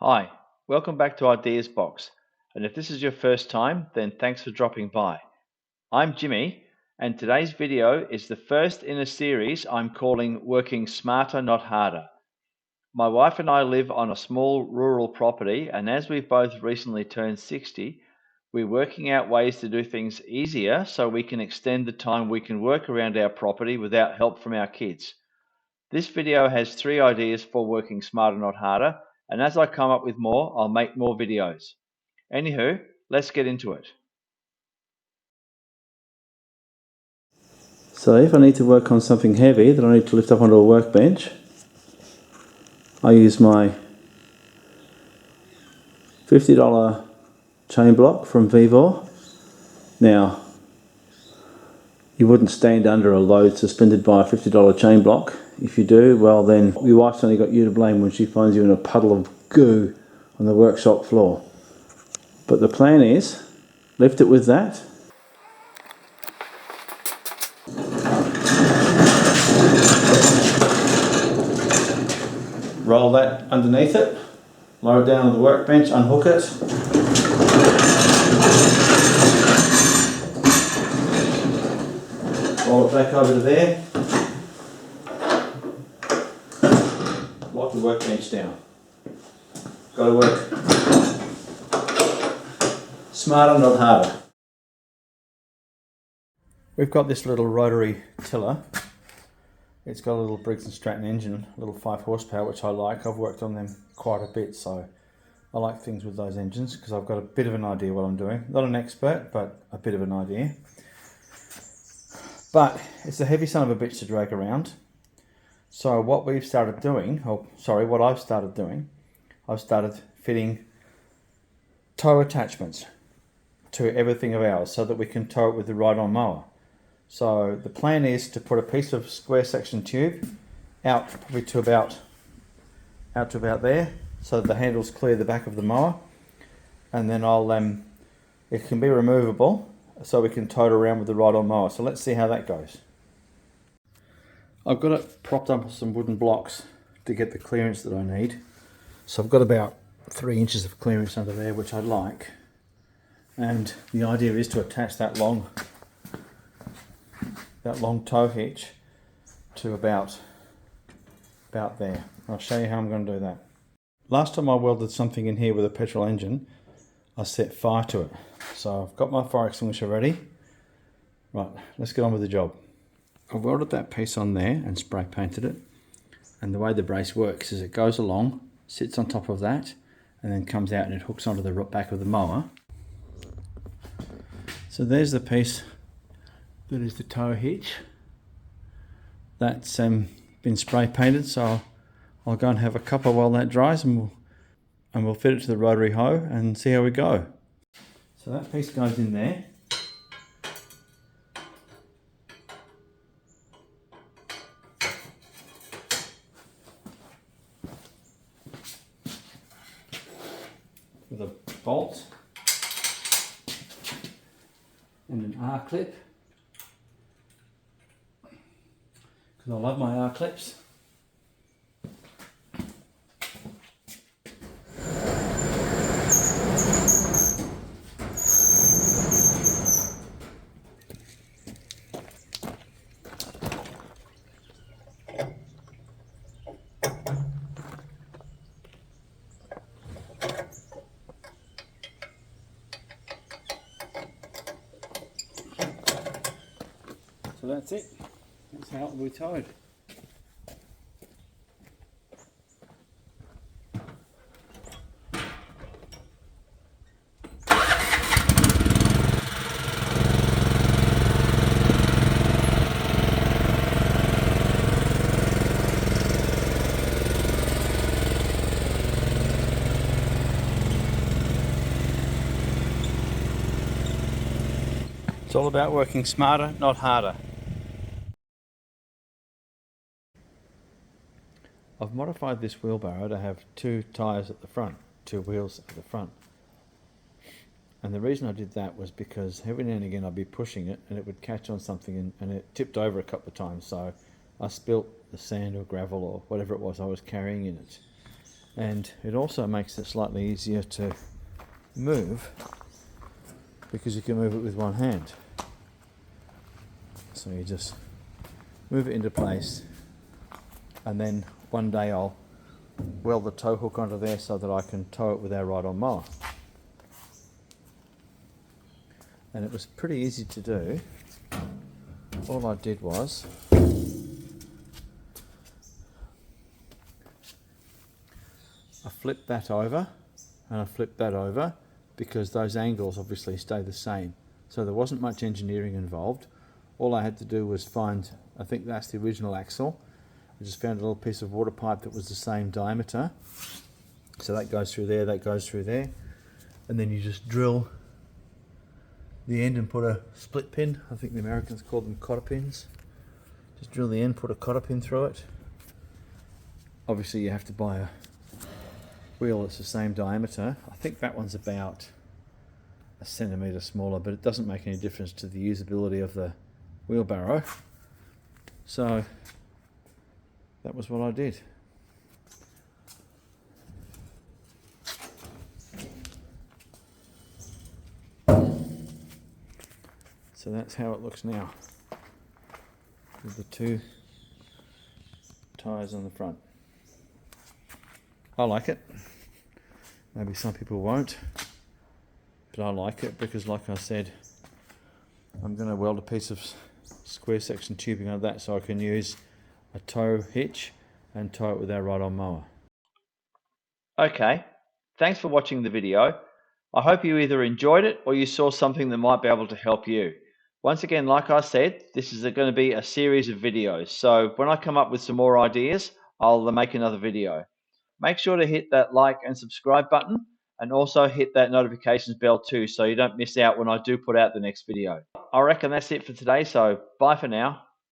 Hi, welcome back to Ideas Box. And if this is your first time, then thanks for dropping by. I'm Jimmy, and today's video is the first in a series I'm calling Working Smarter, Not Harder. My wife and I live on a small rural property, and as we've both recently turned 60, we're working out ways to do things easier so we can extend the time we can work around our property without help from our kids. This video has 3 ideas for working smarter, not harder, and as I come up with more, I'll make more videos. Anywho, let's get into it. So if I need to work on something heavy that I need to lift up onto a workbench, I use my $50 chain block from Vivor. Now, you wouldn't stand under a load suspended by a $50 chain block. If you do, well then your wife's only got you to blame when she finds you in a puddle of goo on the workshop floor. But the plan is, lift it with that. Roll that underneath it, lower it down on the workbench, unhook it. Roll it back over to there. Lock the workbench down. Got to work smarter, not harder. We've got this little rotary tiller. It's got a little Briggs and Stratton engine, a little 5 horsepower, which I like. I've worked on them quite a bit, so I like things with those engines because I've got a bit of an idea what I'm doing. Not an expert, but a bit of an idea. But it's a heavy son of a bitch to drag around. So what I've started doing, I've started fitting tow attachments to everything of ours so that we can tow it with the ride-on mower. So the plan is to put a piece of square section tube out probably to about there, so that the handles clear the back of the mower, and then it can be removable, so we can tow it around with the ride-on mower. So let's see how that goes. I've got it propped up with some wooden blocks to get the clearance that I need. So I've got about 3 inches of clearance under there, which I like, and the idea is to attach that long tow hitch to about there. I'll show you how I'm going to do that. Last time I welded something in here with a petrol engine, I set fire to it. So I've got my fire extinguisher ready. Right, let's get on with the job. I've welded that piece on there and spray painted it. And the way the brace works is it goes along, sits on top of that, and then comes out and it hooks onto the back of the mower. So there's the piece that is the tow hitch. That's been spray painted, so I'll go and have a cuppa while that dries, and we'll fit it to the rotary hoe and see how we go. So that piece goes in there. With a bolt and an R-clip, because I love my R-clips. So that's it. That's how it will be towed. It's all about working smarter, not harder. I've modified this wheelbarrow to have 2 tyres at the front, 2 wheels at the front. And the reason I did that was because every now and again I'd be pushing it and it would catch on something and it tipped over a couple of times. So I spilt the sand or gravel or whatever it was I was carrying in it. And it also makes it slightly easier to move because you can move it with one hand. So you just move it into place, and then one day I'll weld the tow hook onto there so that I can tow it with our ride-on mower. And it was pretty easy to do. All I did was I flipped that over and I flipped that over because those angles obviously stay the same. So there wasn't much engineering involved. All I had to do was find, I think that's the original axle. I just found a little piece of water pipe that was the same diameter. So that goes through there, that goes through there. And then you just drill the end and put a split pin. I think the Americans call them cotter pins. Just drill the end, put a cotter pin through it. Obviously you have to buy a wheel that's the same diameter. I think that one's about a centimetre smaller, but it doesn't make any difference to the usability of the wheelbarrow. So that was what I did. So that's how it looks now, with the two tyres on the front. I like it. Maybe some people won't, but I like it because, like I said, I'm going to weld a piece of square section tubing on that so I can use a tow hitch and tow it with our ride-on mower. Okay, thanks for watching the video. I hope you either enjoyed it or you saw something that might be able to help you. Once again, like I said, this is going to be a series of videos. So when I come up with some more ideas, I'll make another video. Make sure to hit that like and subscribe button, and also hit that notifications bell too so you don't miss out when I do put out the next video. I reckon that's it for today, so bye for now.